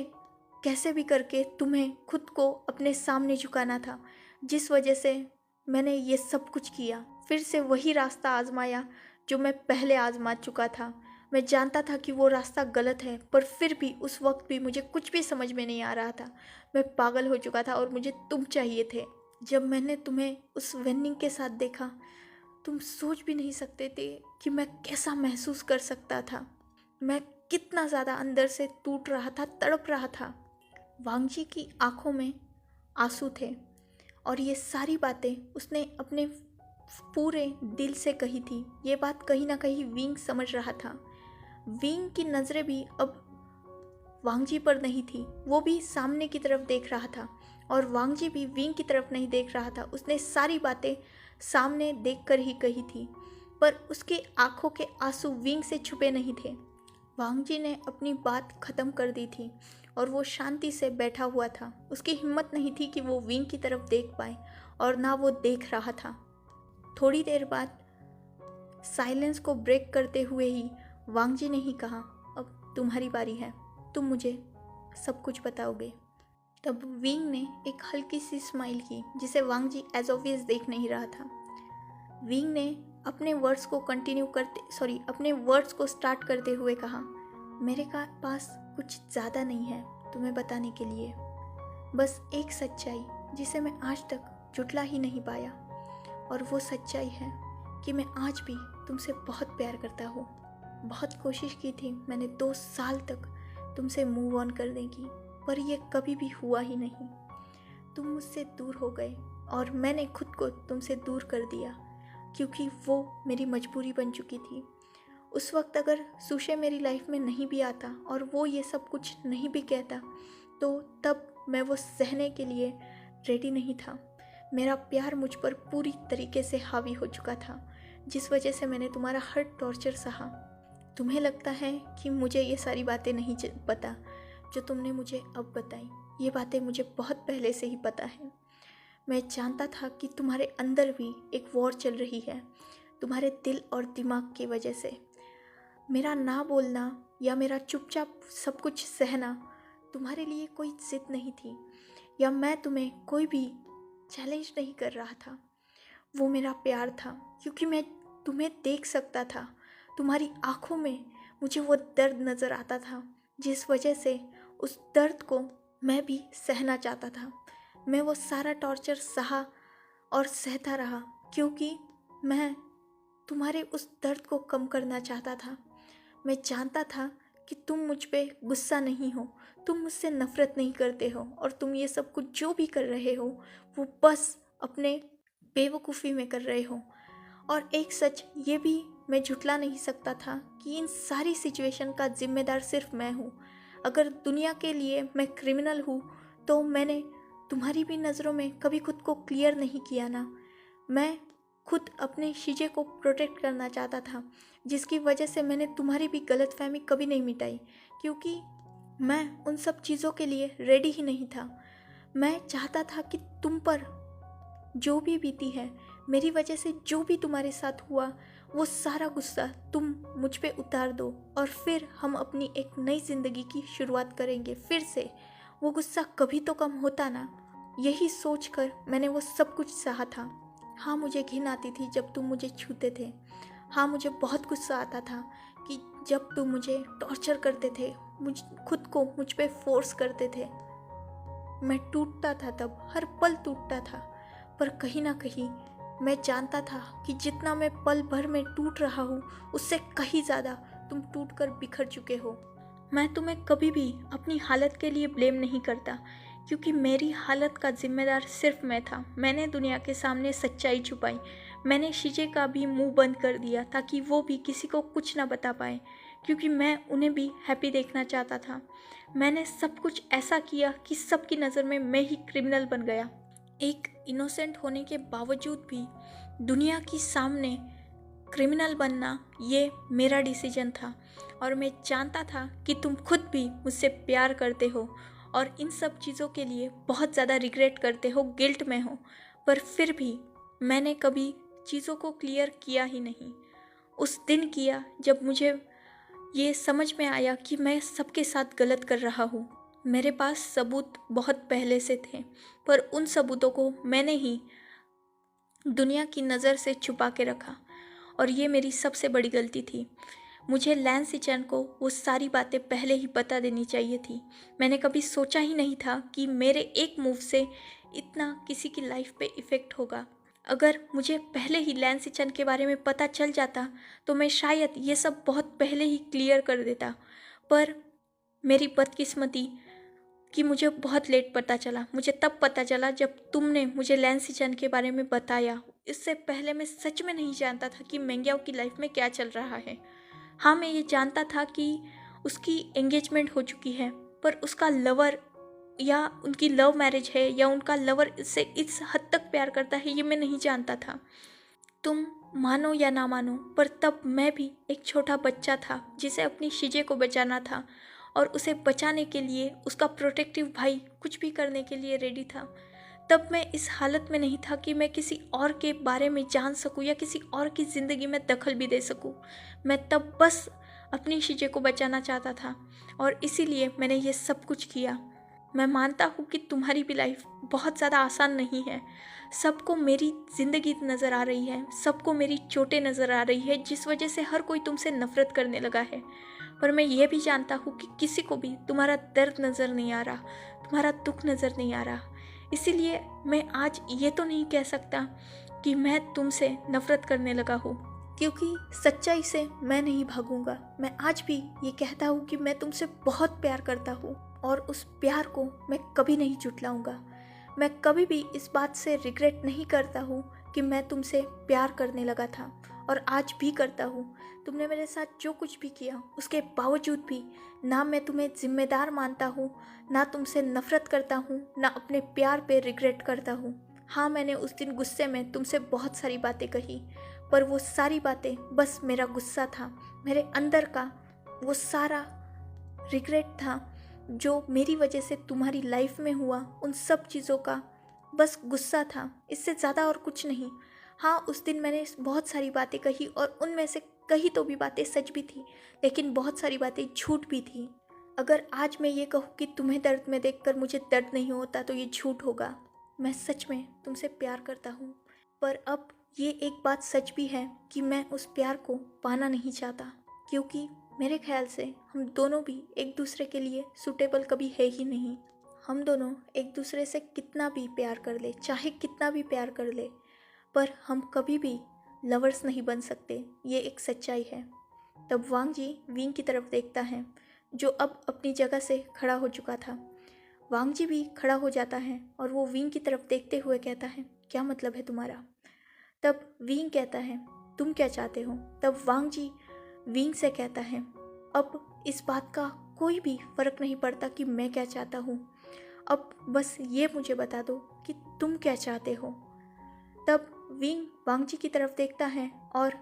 कैसे भी करके तुम्हें खुद को अपने सामने झुकाना था, जिस वजह से मैंने ये सब कुछ किया। फिर से वही रास्ता आजमाया जो मैं पहले आजमा चुका था। मैं जानता था कि वो रास्ता गलत है, पर फिर भी उस वक्त भी मुझे कुछ भी समझ में नहीं आ रहा था। मैं पागल हो चुका था और मुझे तुम चाहिए थे। जब मैंने तुम्हें उस वेन्निंग के साथ देखा तुम सोच भी नहीं सकते थे कि मैं कैसा महसूस कर सकता था। मैं कितना ज़्यादा अंदर से टूट रहा था, तड़प रहा था। वांगजी की आंखों में आंसू थे और ये सारी बातें उसने अपने पूरे दिल से कही थी। ये बात कहीं ना कहीं विंग समझ रहा था। विंग की नज़रें भी अब वांगजी पर नहीं थी, वो भी सामने की तरफ देख रहा था और वांगजी भी विंग की तरफ नहीं देख रहा था। उसने सारी बातें सामने देखकर ही कही थी, पर उसके आंखों के आंसू विंग से छुपे नहीं थे। वांगजी ने अपनी बात खत्म कर दी थी और वो शांति से बैठा हुआ था। उसकी हिम्मत नहीं थी कि वो विंग की तरफ देख पाए और ना वो देख रहा था। थोड़ी देर बाद साइलेंस को ब्रेक करते हुए ही वांगजी ने ही कहा, अब तुम्हारी बारी है, तुम मुझे सब कुछ बताओगे। तब विंग ने एक हल्की सी स्माइल की जिसे वांगजी एज ऑब्वियस देख नहीं रहा था। विंग ने अपने वर्ड्स को स्टार्ट करते हुए कहा, मेरे पास कुछ ज़्यादा नहीं है तुम्हें बताने के लिए, बस एक सच्चाई जिसे मैं आज तक जुटला ही नहीं पाया, और वो सच्चाई है कि मैं आज भी तुमसे बहुत प्यार करता हूँ। बहुत कोशिश की थी मैंने 2 साल तक तुमसे मूव ऑन करने की, पर यह कभी भी हुआ ही नहीं। तुम मुझसे दूर हो गए और मैंने खुद को तुमसे दूर कर दिया, क्योंकि वो मेरी मजबूरी बन चुकी थी। उस वक्त अगर सुशे मेरी लाइफ में नहीं भी आता और वो ये सब कुछ नहीं भी कहता, तो तब मैं वो सहने के लिए रेडी नहीं था। मेरा प्यार मुझ पर पूरी तरीके से हावी हो चुका था, जिस वजह से मैंने तुम्हारा हर टॉर्चर सहा। तुम्हें लगता है कि मुझे ये सारी बातें नहीं पता जो तुमने मुझे अब बताई। ये बातें मुझे बहुत पहले से ही पता है। मैं जानता था कि तुम्हारे अंदर भी एक वॉर चल रही है, तुम्हारे दिल और दिमाग की वजह से। मेरा ना बोलना या मेरा चुपचाप सब कुछ सहना तुम्हारे लिए कोई जिद नहीं थी, या मैं तुम्हें कोई भी चैलेंज नहीं कर रहा था। वो मेरा प्यार था, क्योंकि मैं तुम्हें देख सकता था। तुम्हारी आंखों में मुझे वो दर्द नज़र आता था, जिस वजह से उस दर्द को मैं भी सहना चाहता था। मैं वो सारा टॉर्चर सहा और सहता रहा, क्योंकि मैं तुम्हारे उस दर्द को कम करना चाहता था। मैं जानता था कि तुम मुझ पे गुस्सा नहीं हो, तुम मुझसे नफ़रत नहीं करते हो, और तुम ये सब कुछ जो भी कर रहे हो वो बस अपने बेवकूफ़ी में कर रहे हो। और एक सच ये भी मैं झुठला नहीं सकता था कि इन सारी सिचुएशन का जिम्मेदार सिर्फ मैं हूँ। अगर दुनिया के लिए मैं क्रिमिनल हूँ, तो मैंने तुम्हारी भी नज़रों में कभी खुद को क्लियर नहीं किया ना। मैं खुद अपने शीजे को प्रोटेक्ट करना चाहता था, जिसकी वजह से मैंने तुम्हारी भी गलतफहमी कभी नहीं मिटाई, क्योंकि मैं उन सब चीज़ों के लिए रेडी ही नहीं था। मैं चाहता था कि तुम पर जो भी बीती है, मेरी वजह से जो भी तुम्हारे साथ हुआ, वो सारा गुस्सा तुम मुझ पे उतार दो, और फिर हम अपनी एक नई ज़िंदगी की शुरुआत करेंगे फिर से। वो गुस्सा कभी तो कम होता ना। यही सोचकर मैंने वो सब कुछ सहा था। हाँ, मुझे घिन आती थी जब तुम मुझे छूते थे। हाँ, मुझे बहुत गुस्सा आता था कि जब तुम मुझे टॉर्चर करते थे, खुद को मुझ पे फोर्स करते थे। मैं टूटता था, तब हर पल टूटता था, पर कहीं ना कहीं मैं जानता था कि जितना मैं पल भर में टूट रहा हूँ, उससे कहीं ज़्यादा तुम टूट कर बिखर चुके हो। मैं तुम्हें कभी भी अपनी हालत के लिए ब्लेम नहीं करता, क्योंकि मेरी हालत का जिम्मेदार सिर्फ मैं था। मैंने दुनिया के सामने सच्चाई छुपाई। मैंने शीजे का भी मुंह बंद कर दिया ताकि वो भी किसी को कुछ ना बता पाए, क्योंकि मैं उन्हें भी हैप्पी देखना चाहता था। मैंने सब कुछ ऐसा किया कि सबकी नज़र में मैं ही क्रिमिनल बन गया। एक इनोसेंट होने के बावजूद भी दुनिया के सामने क्रिमिनल बनना ये मेरा डिसीजन था, और मैं जानता था कि तुम खुद भी मुझसे प्यार करते हो और इन सब चीज़ों के लिए बहुत ज़्यादा रिग्रेट करते हो, गिल्ट में हो, पर फिर भी मैंने कभी चीज़ों को क्लियर किया ही नहीं। उस दिन किया जब मुझे ये समझ में आया कि मैं सबके साथ गलत कर रहा हूँ। मेरे पास सबूत बहुत पहले से थे, पर उन सबूतों को मैंने ही दुनिया की नज़र से छुपा के रखा, और ये मेरी सबसे बड़ी गलती थी। मुझे लैन सिचन को वो सारी बातें पहले ही बता देनी चाहिए थी। मैंने कभी सोचा ही नहीं था कि मेरे एक मूव से इतना किसी की लाइफ पे इफ़ेक्ट होगा। अगर मुझे पहले ही लैंसी चंद के बारे में पता चल जाता तो मैं शायद ये सब बहुत पहले ही क्लियर कर देता। पर मेरी बदकिस्मती कि मुझे बहुत लेट पता चला। मुझे तब पता चला जब तुमने मुझे लैंसी चंद के बारे में बताया। इससे पहले मैं सच में नहीं जानता था कि मेंग्याओ की लाइफ में क्या चल रहा है। हाँ, मैं ये जानता था कि उसकी एंगेजमेंट हो चुकी है, पर उसका लवर या उनकी लव मैरिज है या उनका लवर इससे इस हद तक प्यार करता है, ये मैं नहीं जानता था। तुम मानो या ना मानो, पर तब मैं भी एक छोटा बच्चा था जिसे अपनी शीजे को बचाना था, और उसे बचाने के लिए उसका प्रोटेक्टिव भाई कुछ भी करने के लिए रेडी था। तब मैं इस हालत में नहीं था कि मैं किसी और के बारे में जान सकूं या किसी और की ज़िंदगी में दखल भी दे सकूं। मैं तब बस अपनी शीजे को बचाना चाहता था, और इसीलिए मैंने ये सब कुछ किया। मैं मानता हूँ कि तुम्हारी भी लाइफ बहुत ज़्यादा आसान नहीं है। सबको मेरी ज़िंदगी नज़र आ रही है, सबको मेरी चोटें नज़र आ रही है, जिस वजह से हर कोई तुमसे नफ़रत करने लगा है। पर मैं ये भी जानता हूँ कि किसी को भी तुम्हारा दर्द नज़र नहीं आ रहा, तुम्हारा दुख नज़र नहीं आ रहा। इसीलिए मैं आज ये तो नहीं कह सकता कि मैं तुमसे नफ़रत करने लगा हूँ, क्योंकि सच्चाई से मैं नहीं भागूंगा। मैं आज भी ये कहता हूँ कि मैं तुमसे बहुत प्यार करता हूँ, और उस प्यार को मैं कभी नहीं जुटलाऊंगा। मैं कभी भी इस बात से रिग्रेट नहीं करता हूँ कि मैं तुमसे प्यार करने लगा था, और आज भी करता हूँ। तुमने मेरे साथ जो कुछ भी किया उसके बावजूद भी ना मैं तुम्हें जिम्मेदार मानता हूँ, ना तुमसे नफ़रत करता हूँ, ना अपने प्यार पे रिग्रेट करता हूँ। हाँ, मैंने उस दिन गुस्से में तुमसे बहुत सारी बातें कही, पर वो सारी बातें बस मेरा गुस्सा था, मेरे अंदर का वो सारा रिग्रेट था जो मेरी वजह से तुम्हारी लाइफ में हुआ। उन सब चीज़ों का बस गुस्सा था, इससे ज़्यादा और कुछ नहीं। हाँ, उस दिन मैंने बहुत सारी बातें कही, और उनमें से कही तो भी बातें सच भी थी, लेकिन बहुत सारी बातें झूठ भी थी। अगर आज मैं ये कहूँ कि तुम्हें दर्द में देखकर मुझे दर्द नहीं होता तो ये झूठ होगा। मैं सच में तुमसे प्यार करता हूँ, पर अब ये एक बात सच भी है कि मैं उस प्यार को पाना नहीं चाहता, क्योंकि मेरे ख्याल से हम दोनों भी एक दूसरे के लिए सूटेबल कभी है ही नहीं। हम दोनों एक दूसरे से कितना भी प्यार कर ले, चाहे कितना भी प्यार कर ले, पर हम कभी भी लवर्स नहीं बन सकते। ये एक सच्चाई है। तब वांग जी विंग की तरफ देखता है, जो अब अपनी जगह से खड़ा हो चुका था। वांग जी भी खड़ा हो जाता है, और वो विंग की तरफ देखते हुए कहता है, क्या मतलब है तुम्हारा? तब विंग कहता है, तुम क्या चाहते हो? तब वांग जी विंग से कहता है, अब इस बात का कोई भी फर्क नहीं पड़ता कि मैं क्या चाहता हूँ, अब बस ये मुझे बता दो कि तुम क्या चाहते हो। तब विंग वांग जी की तरफ देखता है, और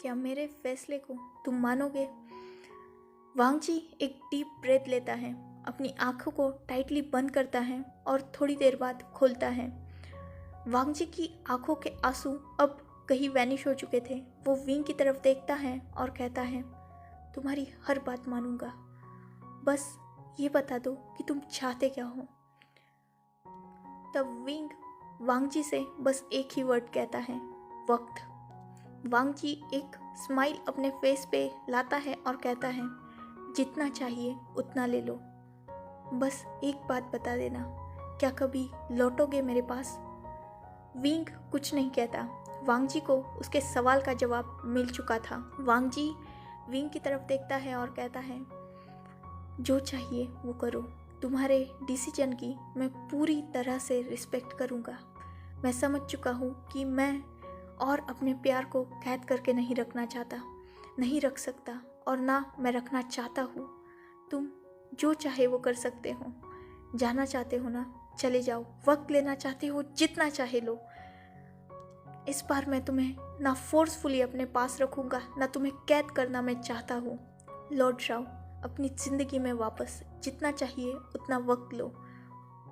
क्या मेरे फैसले को तुम मानोगे? वांग जी एक डीप ब्रेथ लेता है, अपनी आंखों को टाइटली बंद करता है, और थोड़ी देर बाद खोलता है। वांग जी की आंखों के आंसू अब कहीं वैनिश हो चुके थे। वो विंग की तरफ देखता है और कहता है, तुम्हारी हर बात मानूंगा, बस ये बता दो कि तुम चाहते क्या हो। तब विंग वांग जी से बस एक ही वर्ड कहता है, वक्त। वांग जी एक स्माइल अपने फेस पे लाता है और कहता है, जितना चाहिए उतना ले लो, बस एक बात बता देना, क्या कभी लौटोगे मेरे पास? विंग कुछ नहीं कहता। वांग जी को उसके सवाल का जवाब मिल चुका था। वांग जी विंग की तरफ देखता है और कहता है, जो चाहिए वो करो, तुम्हारे डिसीजन की मैं पूरी तरह से रिस्पेक्ट करूँगा। मैं समझ चुका हूँ कि मैं और अपने प्यार को कैद करके नहीं रखना चाहता, नहीं रख सकता, और ना मैं रखना चाहता हूँ। तुम जो चाहे वो कर सकते हो। जाना चाहते हो ना, चले जाओ। वक्त लेना चाहते हो, जितना चाहे लो। इस बार मैं तुम्हें ना फोर्सफुली अपने पास रखूँगा, ना तुम्हें कैद करना मैं चाहता हूँ। लौट जाओ अपनी ज़िंदगी में वापस, जितना चाहिए उतना वक्त लो।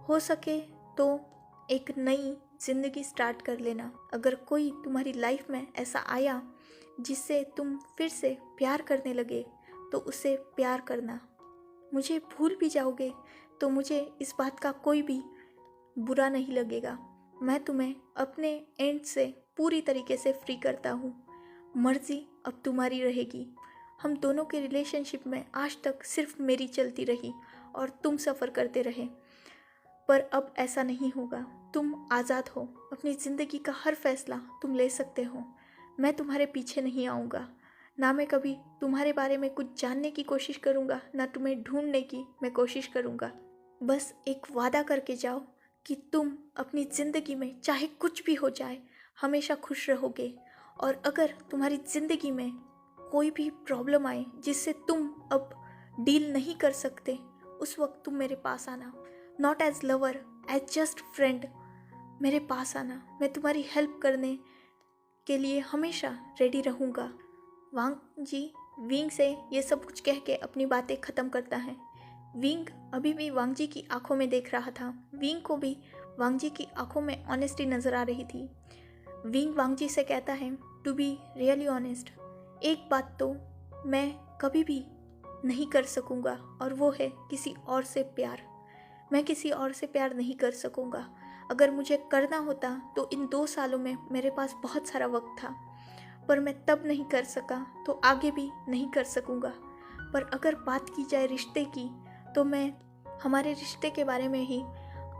हो सके तो एक नई ज़िंदगी स्टार्ट कर लेना। अगर कोई तुम्हारी लाइफ में ऐसा आया जिससे तुम फिर से प्यार करने लगे, तो उसे प्यार करना। मुझे भूल भी जाओगे तो मुझे इस बात का कोई भी बुरा नहीं लगेगा। मैं तुम्हें अपने एंड से पूरी तरीके से फ्री करता हूँ। मर्जी अब तुम्हारी रहेगी। हम दोनों के रिलेशनशिप में आज तक सिर्फ मेरी चलती रही और तुम सफ़र करते रहे, पर अब ऐसा नहीं होगा। तुम आज़ाद हो, अपनी ज़िंदगी का हर फैसला तुम ले सकते हो। मैं तुम्हारे पीछे नहीं आऊँगा, ना मैं कभी तुम्हारे बारे में कुछ जानने की कोशिश करूँगा, ना तुम्हें ढूंढने की मैं कोशिश करूँगा। बस एक वादा करके जाओ कि तुम अपनी ज़िंदगी में चाहे कुछ भी हो जाए हमेशा खुश रहोगे, और अगर तुम्हारी ज़िंदगी में कोई भी प्रॉब्लम आए जिससे तुम अब डील नहीं कर सकते, उस वक्त तुम मेरे पास आना, not as lover, as just friend. मेरे पास आना, मैं तुम्हारी हेल्प करने के लिए हमेशा रेडी रहूँगा। वांग जी विंग से ये सब कुछ कह के अपनी बातें ख़त्म करता है। विंग अभी भी वांग जी की आंखों में देख रहा था। विंग को भी वांग जी की आंखों में ऑनेस्टी नज़र आ रही थी। विंग वांग जी से कहता है, टू बी रियली ऑनेस्ट, एक बात तो मैं कभी भी नहीं कर सकूँगा, और वो है किसी और से प्यार। मैं किसी और से प्यार नहीं कर सकूँगा। अगर मुझे करना होता तो इन 2 सालों में मेरे पास बहुत सारा वक्त था, पर मैं तब नहीं कर सका तो आगे भी नहीं कर सकूँगा। पर अगर बात की जाए रिश्ते की, तो मैं हमारे रिश्ते के बारे में ही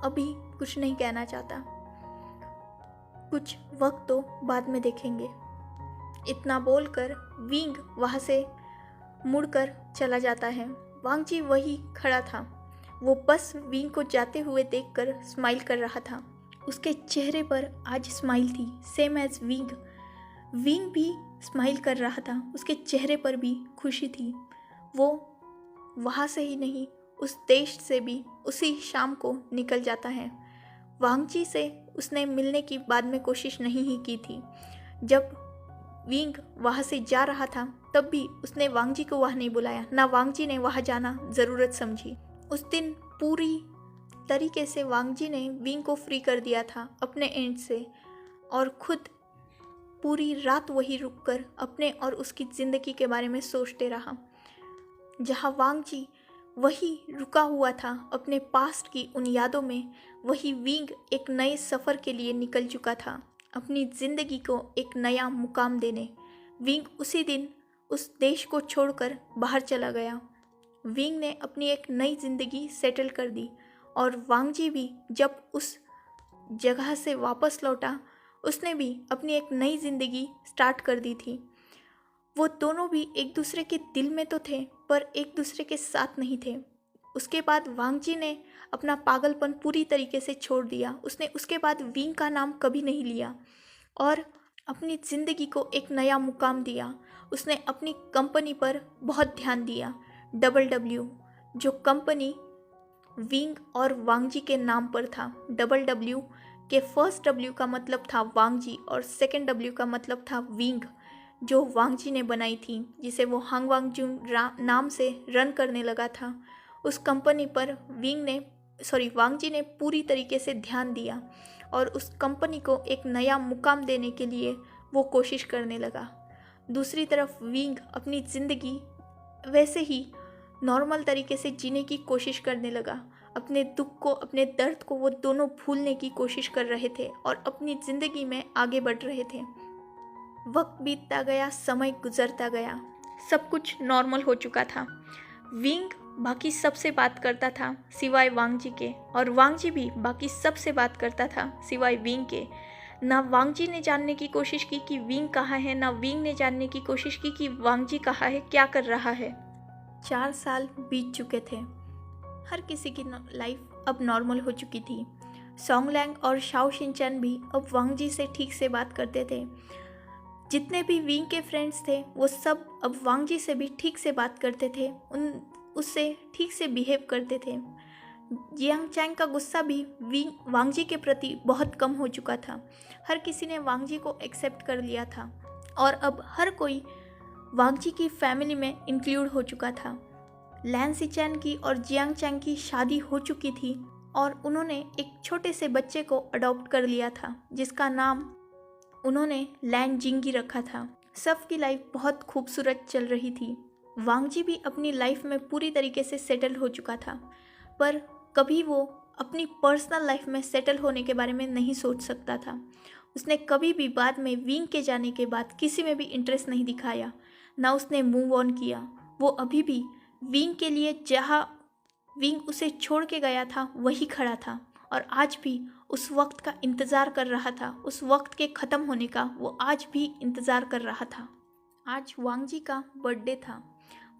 अभी कुछ नहीं कहना चाहता। कुछ वक्त तो बाद में देखेंगे। इतना बोलकर विंग वहाँ से मुड़कर चला जाता है। वांग जी वही खड़ा था। वो बस विंग को जाते हुए देखकर स्माइल कर रहा था। उसके चेहरे पर आज स्माइल थी, सेम एज विंग। विंग भी स्माइल कर रहा था, उसके चेहरे पर भी खुशी थी। वो वहाँ से ही नहीं, उस देश से भी उसी शाम को निकल जाता है। वांग जी से उसने मिलने की बाद में कोशिश नहीं ही की थी। जब विंग वहाँ से जा रहा था तब भी उसने वांग जी को वहाँ नहीं बुलाया, ना वांग जी ने वहाँ जाना ज़रूरत समझी। उस दिन पूरी तरीके से वांग जी ने विंग को फ्री कर दिया था अपने एंड से, और खुद पूरी रात वही रुककर अपने और उसकी ज़िंदगी के बारे में सोचते रहा। जहाँ वांग जी वही रुका हुआ था अपने पास्ट की उन यादों में, वही विंग एक नए सफ़र के लिए निकल चुका था, अपनी ज़िंदगी को एक नया मुकाम देने। विंग उसी दिन उस देश को छोड़कर बाहर चला गया। विंग ने अपनी एक नई ज़िंदगी सेटल कर दी, और वांग जी भी जब उस जगह से वापस लौटा, उसने भी अपनी एक नई ज़िंदगी स्टार्ट कर दी थी। वो दोनों भी एक दूसरे के दिल में तो थे, पर एक दूसरे के साथ नहीं थे। उसके बाद वांग जी ने अपना पागलपन पूरी तरीके से छोड़ दिया। उसने उसके बाद विंग का नाम कभी नहीं लिया और अपनी ज़िंदगी को एक नया मुकाम दिया। उसने अपनी कंपनी पर बहुत ध्यान दिया, WW, जो कंपनी विंग और वांग जी के नाम पर था। WW के फर्स्ट W का मतलब था वांग जी और सेकेंड W का मतलब था विंग, जो वांग जी ने बनाई थी, जिसे वो हांग वांगजुन नाम से रन करने लगा था। उस कंपनी पर वांग जी ने पूरी तरीके से ध्यान दिया और उस कंपनी को एक नया मुकाम देने के लिए वो कोशिश करने लगा। दूसरी तरफ विंग अपनी ज़िंदगी वैसे ही नॉर्मल तरीके से जीने की कोशिश करने लगा। अपने दुख को, अपने दर्द को वो दोनों भूलने की कोशिश कर रहे थे और अपनी ज़िंदगी में आगे बढ़ रहे थे। वक्त बीतता गया, समय गुजरता गया, सब कुछ नॉर्मल हो चुका था। विंग बाकी सबसे बात करता था सिवाय वांग जी के, और वांग जी भी बाकी सबसे बात करता था सिवाय विंग के। ना वांग जी ने जानने की कोशिश की कि विंग कहाँ है, ना विंग ने जानने की कोशिश की कि वांग जी कहाँ है, क्या कर रहा है। 4 साल बीत चुके थे। हर किसी की लाइफ अब नॉर्मल हो चुकी थी। सोंगलैंग और शाओ शिनचैन भी अब वांग जी से ठीक से बात करते थे। जितने भी विंग के फ्रेंड्स थे वो सब अब वांग जी से भी ठीक से बात करते थे, उससे ठीक से बिहेव करते थे। जियांग चैंग का गुस्सा भी वांग जी के प्रति बहुत कम हो चुका था। हर किसी ने वांग जी को एक्सेप्ट कर लिया था और अब हर कोई वांग जी की फैमिली में इंक्लूड हो चुका था। लैन सिचैन की और जियांग चैंग की शादी हो चुकी थी और उन्होंने एक छोटे से बच्चे को अडॉप्ट कर लिया था, जिसका नाम उन्होंने लैन जिंगी रखा था। सबकी लाइफ बहुत खूबसूरत चल रही थी। वांग जी भी अपनी लाइफ में पूरी तरीके से सेटल हो चुका था, पर कभी वो अपनी पर्सनल लाइफ में सेटल होने के बारे में नहीं सोच सकता था। उसने कभी भी बाद में विंग के जाने के बाद किसी में भी इंटरेस्ट नहीं दिखाया, ना उसने मूव ऑन किया। वो अभी भी विंग के लिए जहाँ विंग उसे छोड़ के गया था वही खड़ा था और आज भी उस वक्त का इंतज़ार कर रहा था, उस वक्त के ख़त्म होने का वो आज भी इंतज़ार कर रहा था। आज वांग जी का बर्थडे था।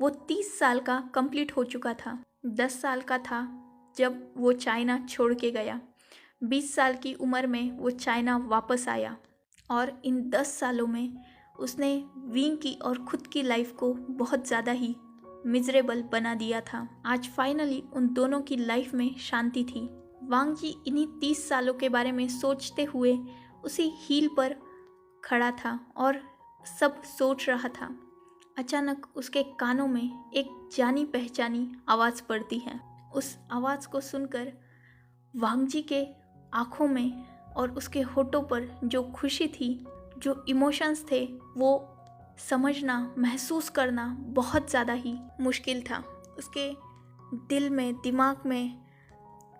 वो 30 साल का कंप्लीट हो चुका था। 10 साल का था जब वो चाइना छोड़ के गया। 20 साल की उम्र में वो चाइना वापस आया और इन 10 सालों में उसने विंग की और खुद की लाइफ को बहुत ज़्यादा ही मिजरेबल बना दिया था। आज फाइनली उन दोनों की लाइफ में शांति थी। वांग जी इन्हीं 30 सालों के बारे में सोचते हुए उसी हील पर खड़ा था और सब सोच रहा था। अचानक उसके कानों में एक जानी पहचानी आवाज़ पड़ती है। उस आवाज़ को सुनकर वांग जी के आँखों में और उसके होठों पर जो खुशी थी, जो इमोशंस थे, वो समझना, महसूस करना बहुत ज़्यादा ही मुश्किल था। उसके दिल में, दिमाग में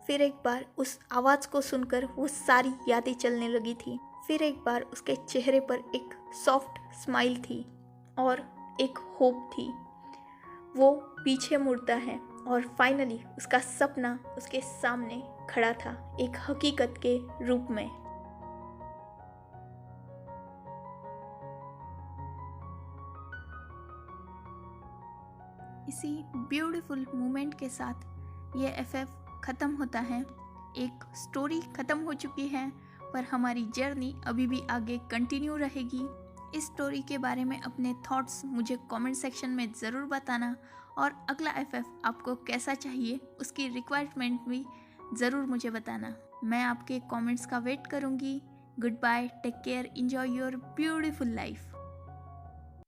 फिर एक बार उस आवाज़ को सुनकर वो सारी यादें चलने लगी थी। फिर एक बार उसके चेहरे पर एक सॉफ्ट स्माइल थी और एक होप थी। वो पीछे मुड़ता है और फाइनली उसका सपना उसके सामने खड़ा था, एक हकीकत के रूप में। इसी ब्यूटीफुल मोमेंट के साथ ये एफएफ ख़त्म होता है। एक स्टोरी ख़त्म हो चुकी है, पर हमारी जर्नी अभी भी आगे कंटिन्यू रहेगी। इस स्टोरी के बारे में अपने थॉट्स मुझे कमेंट सेक्शन में ज़रूर बताना और अगला एफएफ आपको कैसा चाहिए उसकी रिक्वायरमेंट भी ज़रूर मुझे बताना। मैं आपके कमेंट्स का वेट करूँगी। Good bye, take care, enjoy your beautiful life.